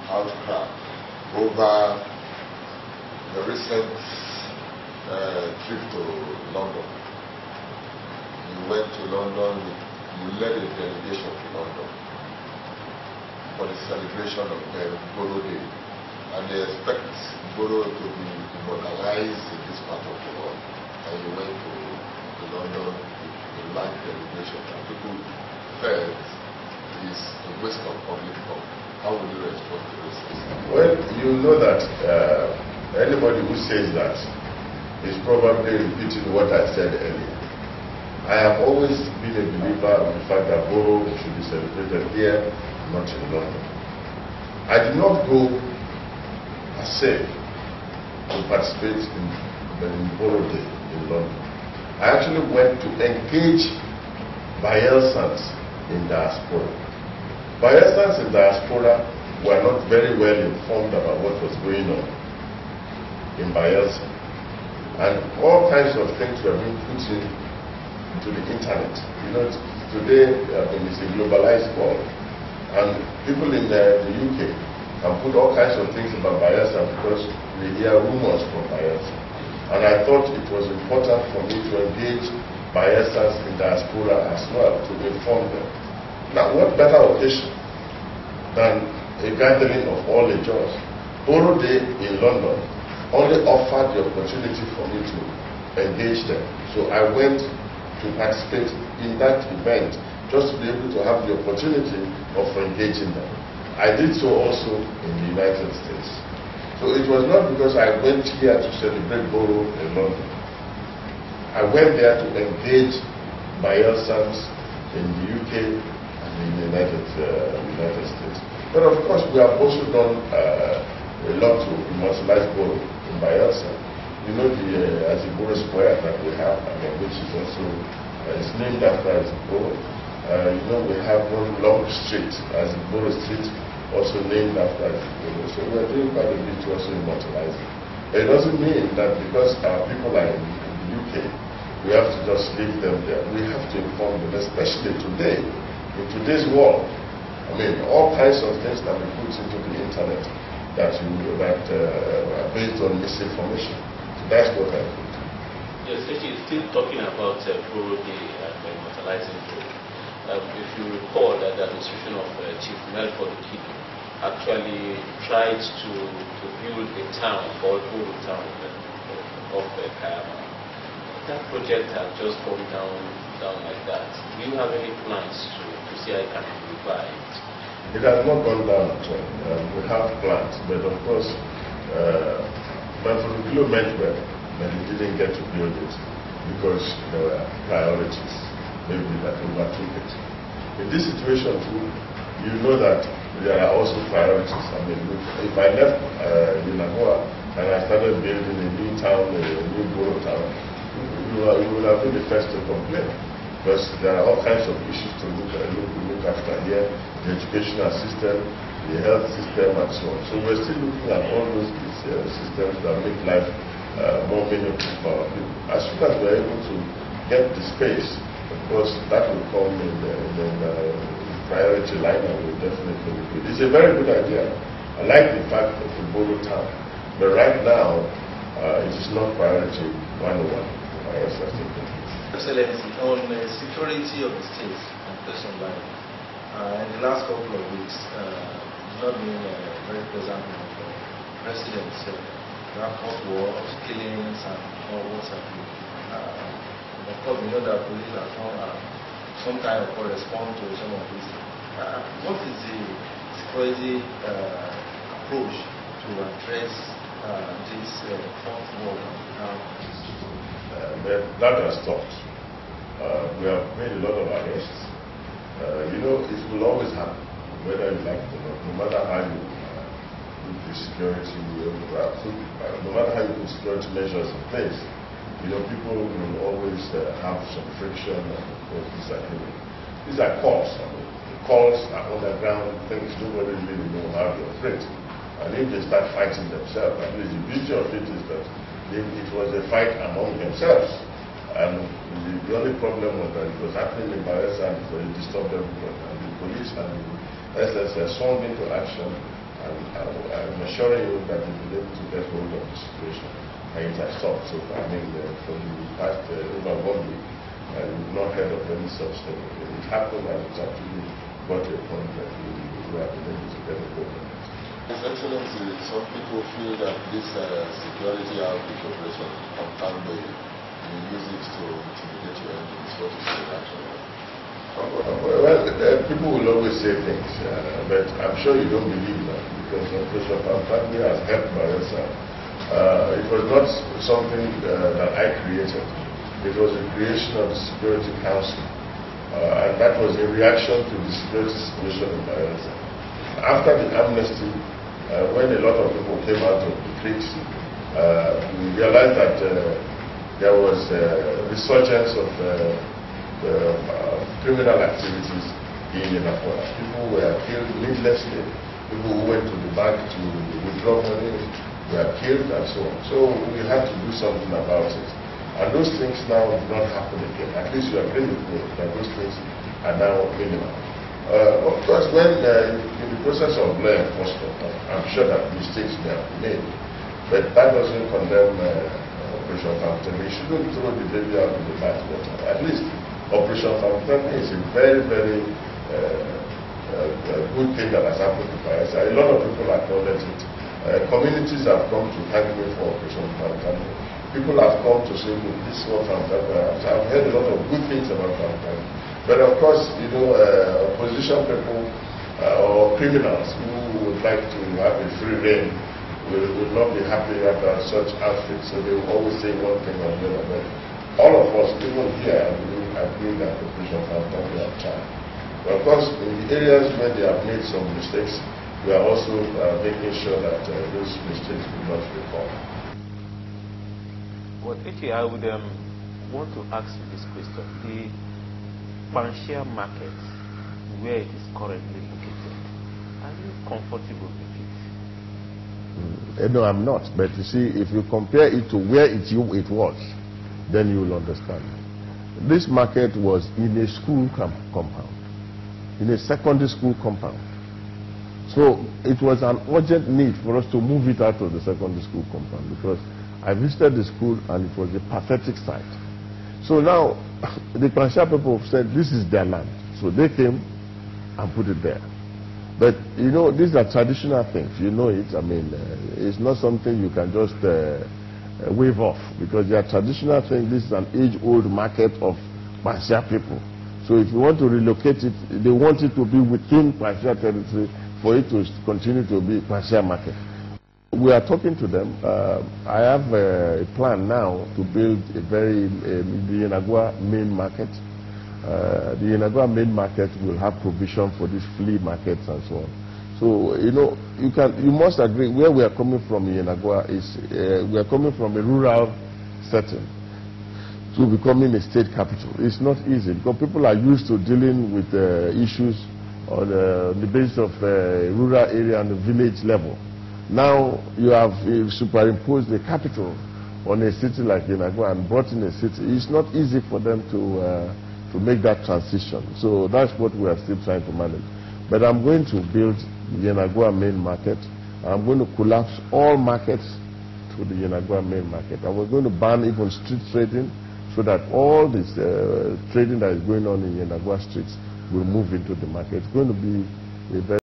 outcry over the recent trip to London. You went to London, you led a delegation to London for the celebration of Boro Day, and they expect Boro to be immortalized in this part of the world. And you went to London with a large delegation, and people felt it's a waste of public funds. How will you respond to this? Well, you know that anybody who says that is probably repeating what I said earlier. I have always been a believer of the fact that Boro should be celebrated here, not in London. I did not go per se to participate in Boro Day in London. I actually went to engage Bayelsans in diaspora. Bayelsans in diaspora were not very well informed about what was going on in Bayelsa. And all kinds of things were being put into the internet. You know, today it's a globalized world. And people in the UK can put all kinds of things about Bayelsa because we hear rumors from Bayelsa. And I thought it was important for me to engage Bayelsans in diaspora as well, to inform them. Now, what better occasion than a gathering of all ages? Boro Day in London only offered the opportunity for me to engage them. So I went to participate in that event just to be able to have the opportunity of engaging them. I did so also in the United States. So it was not because I went here to celebrate Boro in London. I went there to engage Bayelsans in the UK and in the United States. But of course, we have also done a lot to immortalize Boro in Bayelsa. You know the Aziboro Square that we have, which is also is named after Aziboro. You know we have one long street, Aziboro Street, also named after Aziboro. So we are doing quite a bit to also immortalize it. It doesn't mean that because our people are in the UK, we have to just leave them there. We have to inform them, especially today, in today's world. I mean, all kinds of things can be put into the internet that are based on misinformation. So that's what I think. Yes, actually, still talking about Boro Day and immortalizing Boro. If you recall that the administration of Chief Melford Kiddo actually tried to build a town called Boro Town of Kayama. That project has just gone down like that. Do you have any plans to see how it can be revived? It has not gone down at all. We have plans, but of course, Melford Kiddo meant well, but we didn't get to build it because there were priorities, maybe that overtook it. In this situation too, you know that there are also priorities. I mean, if I left Yunagoa and I started building a new town, a new Boro town, you will have been the first to complain, because there are all kinds of issues to look after here: the educational system, the health system, and so on. So we're still looking at all those systems that make life more meaningful for our people. As soon as we're able to get the space, of course, that will come in the priority line, and will definitely be good. It's a very good idea. I like the fact of the Boro town, but right now it is not priority 101. Excellency, on the security of the state and person life, in the last couple of weeks, it's not been a very pleasant one for presidents. There are hot wars, killings, and all what's happening. Of course, we know that police has not some kind of correspond to some of this. What is the security approach to address this fourth war now? That has stopped. We have made a lot of arrests. You know, it will always happen, whether you like it or not. No matter how you put the security, no matter how you put security measures in place, you know, people will always have some friction and disagreement. These are calls. I mean, the calls are underground things. Nobody really knows how to operate. And if they start fighting themselves, at least the beauty of it is that it was a fight among themselves. And the only problem was that it was happening in Bayelsa and it disturbed everyone. And the police and the SSS swung into action And I'm assuring you that we'll be able to get hold of the situation. And it has stopped. So, I mean, for the past over 1 week, we've not heard of any such thing. It happened and it's actually got to a point that we have been able to get a hold of it. His Excellency, some people feel that this security outreach operation on Kambe, you use it to intimidate your enemies. What is your reaction? Well, people will always say things, but I'm sure you don't believe that, because Operation Kambe has helped Bayelsa. It was not something that I created. It was the creation of the Security Council, and that was in reaction to the security situation in Bayelsa. After the amnesty, when a lot of people came out of the streets, we realized that there was a resurgence of criminal activities in Yenagoa. People were killed needlessly. People who went to the bank to withdraw money were killed and so on. So we had to do something about it. And those things now do not happen again. At least you agree with me that those things are now minimal. Of course, when in the process of law enforcement, I'm sure that mistakes may have been made, but that doesn't condemn Operation Kambe. We shouldn't throw the baby out with the bathwater. At least Operation Kambe is a very, very good thing that has happened to Bayelsa. A lot of people acknowledge it. Communities have come to thank me for Operation Kambe. People have come to say, look, this is what I've heard a lot of good things about Kambe. But of course, you know, opposition people or criminals who would like to have a free reign will not be happy after such outfits. So they will always say one thing or the other. But all of us, even here, I believe, agree that Operation Kambe have tried. But of course, in the areas where they have made some mistakes, we are also making sure that those mistakes will not recur. Well, actually, I would want to ask you this question. The Panshia market, where it is currently located, are you comfortable with it? No, I'm not. But you see, if you compare it to where it was, then you will understand. This market was in a school compound, in a secondary school compound. So it was an urgent need for us to move it out of the secondary school compound, because I visited the school and it was a pathetic sight. So now, the Panshia people said this is their land. So they came and put it there. But, you know, these are traditional things. You know it. I mean, it's not something you can just wave off, because they are traditional things. This is an age-old market of Panshia people. So if you want to relocate it, they want it to be within Panshia territory for it to continue to be Panshia market. We are talking to them. I have a plan now to build the Yenagoa main market. The Yenagoa main market will have provision for these flea markets and so on. So, you know, you must agree, where we are coming from in Yenagoa is, we are coming from a rural setting to becoming a state capital. It's not easy, because people are used to dealing with issues on the basis of rural area and the village level. Now you have superimposed the capital on a city like Yenagoa and brought in a city. It's not easy for them to make that transition. So that's what we are still trying to manage. But I'm going to build the Yenagoa main market. I'm going to collapse all markets to the Yenagoa main market. And we're going to ban even street trading, so that all this trading that is going on in Yenagoa streets will move into the market. It's going to be a very